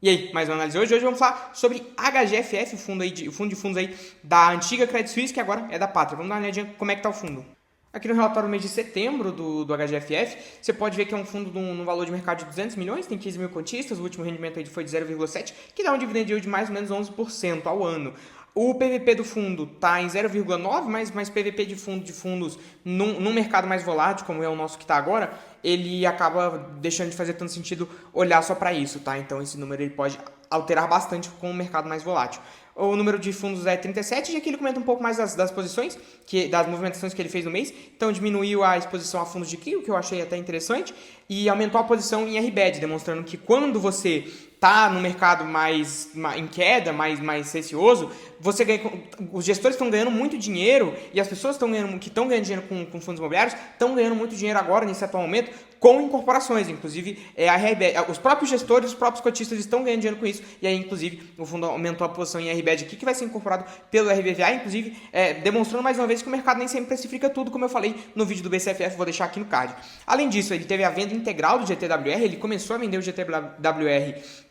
E aí, mais uma análise hoje. Hoje vamos falar sobre HGFF, o fundo de fundos aí da antiga Credit Suisse, que agora é da Pátria. Vamos dar uma olhadinha como é que está o fundo. Aqui no relatório do mês de setembro do HGFF, você pode ver que é um fundo num valor de mercado de 200 milhões, tem 15 mil cotistas, o último rendimento aí foi de 0,7, que dá um dividend yield de mais ou menos 11% ao ano. O PVP do fundo está em 0,9, mas PVP de fundos num mercado mais volátil, como é o nosso que está agora, ele acaba deixando de fazer tanto sentido olhar só para isso, tá? Então esse número ele pode alterar bastante com o mercado mais volátil. O número de fundos é 37, e aqui ele comenta um pouco mais das posições, das movimentações que ele fez no mês. Então diminuiu a exposição a fundos de CRI, o que eu achei até interessante, e aumentou a posição em RBED, demonstrando que quando você está no mercado mais em queda, mais receoso, os gestores estão ganhando muito dinheiro, e as pessoas que estão ganhando dinheiro com fundos imobiliários estão ganhando muito dinheiro agora, nesse atual momento, com incorporações. Inclusive, os próprios gestores, os próprios cotistas estão ganhando dinheiro com isso, e aí, inclusive, o fundo aumentou a posição em RBED aqui, que vai ser incorporado pelo RBVA, inclusive, demonstrando mais uma vez que o mercado nem sempre precifica tudo, como eu falei no vídeo do BCFF, vou deixar aqui no card. Além disso, ele teve a venda integral do GTWR, ele começou a vender o GTWR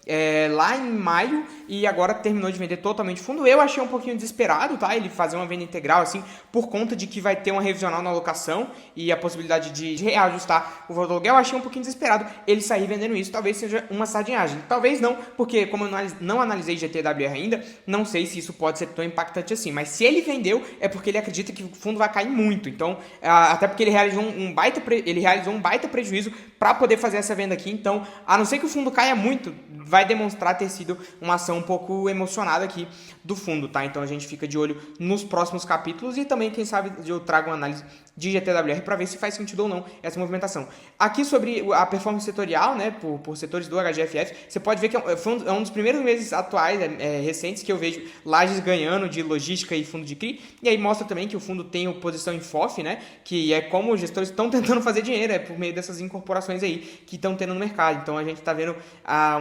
lá em maio, e agora terminou de vender totalmente fundo. Eu achei um pouquinho desesperado, tá? Ele fazer uma venda integral, assim, por conta de que vai ter uma revisional na alocação e a possibilidade de reajustar o valor do aluguel. Eu achei um pouquinho desesperado ele sair vendendo isso. Talvez seja uma sardinhagem. Talvez não, porque como eu não analisei GTWR ainda, não sei se isso pode ser tão impactante assim. Mas se ele vendeu, é porque ele acredita que o fundo vai cair muito. Então, até porque ele realizou um baita prejuízo para poder fazer essa venda aqui. Então, a não ser que o fundo caia muito, vai demonstrar ter sido uma ação um pouco emocionada aqui do fundo, tá? Então a gente fica de olho nos próximos capítulos, e também, quem sabe, eu trago uma análise de GTWR para ver se faz sentido ou não essa movimentação. Aqui sobre a performance setorial, né, por setores do HGFF, você pode ver que é um dos primeiros meses atuais, recentes, que eu vejo Lages ganhando de logística e fundo de CRI, e aí mostra também que o fundo tem posição em FOF, né, que é como os gestores estão tentando fazer dinheiro, por meio dessas incorporações aí que estão tendo no mercado. Então a gente está vendo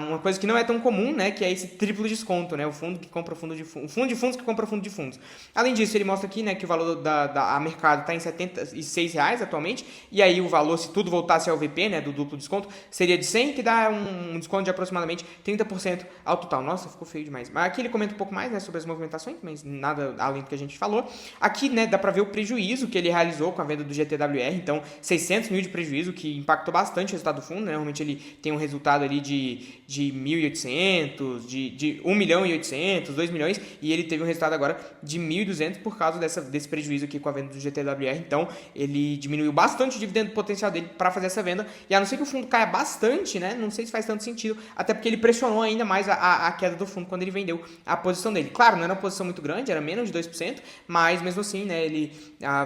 uma coisa que não é tão comum, né, que é esse triplo desconto, né, o fundo que compra fundo de fundos que compra fundo de fundos. Além disso, ele mostra aqui, né, que o valor a mercado está em R$76 atualmente, e aí o valor, se tudo voltasse ao VP, né, do duplo desconto, seria de 100, que dá um desconto de aproximadamente 30% ao total. Nossa, ficou feio demais. Mas aqui ele comenta um pouco mais, né, sobre as movimentações, mas nada além do que a gente falou. Aqui, né, dá para ver o prejuízo que ele realizou com a venda do GTWR, então 600 mil de prejuízo, que impactou bastante o resultado do fundo, né? Normalmente ele tem um resultado ali de 1.800, de 1 milhão e 800, 2 milhões, e ele teve um resultado agora de 1.200 por causa desse prejuízo aqui com a venda do GTWR. Então ele diminuiu bastante o dividendo potencial dele para fazer essa venda, e a não ser que o fundo caia bastante, né, não sei se faz tanto sentido, até porque ele pressionou ainda mais a queda do fundo quando ele vendeu a posição dele. Claro, não era uma posição muito grande, era menos de 2%, mas mesmo assim, né, ele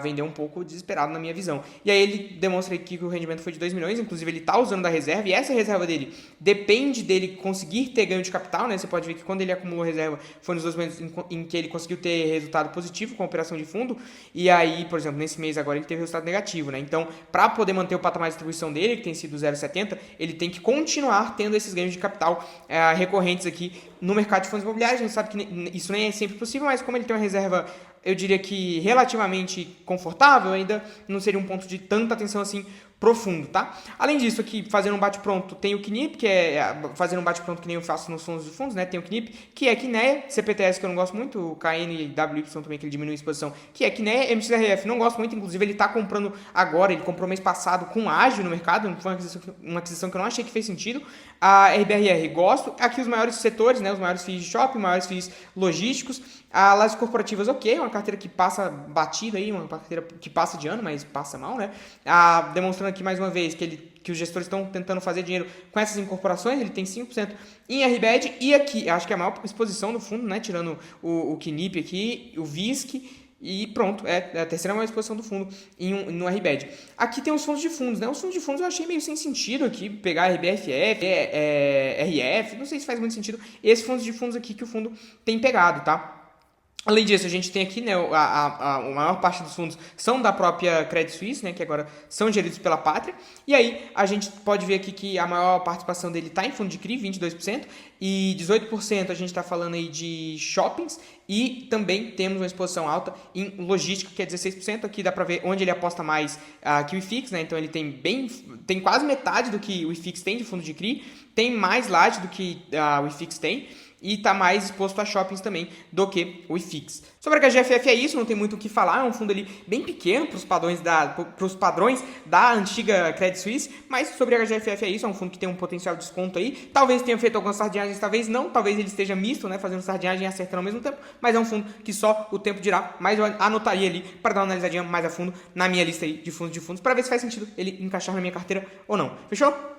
vendeu um pouco desesperado na minha visão. E aí ele demonstra aqui que o rendimento foi de 2 milhões, inclusive ele está usando da reserva, e essa reserva dele depende dele conseguir ter ganho de capital, né? Você pode ver que quando ele acumulou reserva foi nos 2 meses em que ele conseguiu ter resultado positivo com a operação de fundo, e aí, por exemplo, nesse mês agora ele teve resultado negativo, né? Então, para poder manter o patamar de distribuição dele, que tem sido 0,70, ele tem que continuar tendo esses ganhos de capital recorrentes aqui no mercado de fundos imobiliários. A gente sabe que isso nem é sempre possível, mas como ele tem uma reserva, eu diria que relativamente confortável, ainda não seria um ponto de tanta atenção assim profundo, tá? Além disso, aqui, fazendo um bate-pronto, tem o KNIP, que é fazendo um bate-pronto que nem eu faço nos fundos de fundos, né? Tem o KNIP, que é KNEA, CPTS, que eu não gosto muito, o KNWY também, que ele diminui a exposição, que é KNEA, MXRF, não gosto muito, inclusive ele tá comprando agora, ele comprou mês passado com ágil no mercado, foi uma aquisição que eu não achei que fez sentido. A RBRR, gosto. Aqui os maiores setores, né? Os maiores FIIs de shopping, maiores FIIs logísticos. A lajes corporativas, ok, uma carteira que passa batida aí, uma carteira que passa de ano, mas passa mal, né? Demonstrando aqui mais uma vez que os gestores estão tentando fazer dinheiro com essas incorporações, ele tem 5% em RBED, e aqui, acho que é a maior exposição do fundo, né? Tirando o KNIP aqui, o VISC, e pronto, é a terceira maior exposição do fundo no RBED. Aqui tem os fundos de fundos, né? Os fundos de fundos eu achei meio sem sentido aqui, pegar RBFF, RF, não sei se faz muito sentido esses fundos de fundos aqui que o fundo tem pegado, tá? Além disso, a gente tem aqui, né, a maior parte dos fundos são da própria Credit Suisse, né, que agora são geridos pela Pátria. E aí, a gente pode ver aqui que a maior participação dele está em fundo de CRI, 22%, e 18% a gente está falando aí de shoppings, e também temos uma exposição alta em logística, que é 16%. Aqui dá para ver onde ele aposta mais que o IFIX, né, então ele tem quase metade do que o IFIX tem de fundo de CRI, tem mais laje do que o IFIX tem e está mais exposto a shoppings também do que o IFIX. Sobre a HGFF é isso, não tem muito o que falar, é um fundo ali bem pequeno para os padrões da antiga Credit Suisse, mas sobre a HGFF é isso, é um fundo que tem um potencial de desconto aí, talvez tenha feito algumas sardinhagens, talvez não, talvez ele esteja misto, né, fazendo sardinhagem e acertando ao mesmo tempo, mas é um fundo que só o tempo dirá, mas eu anotaria ali para dar uma analisadinha mais a fundo na minha lista aí de fundos para ver se faz sentido ele encaixar na minha carteira ou não. Fechou?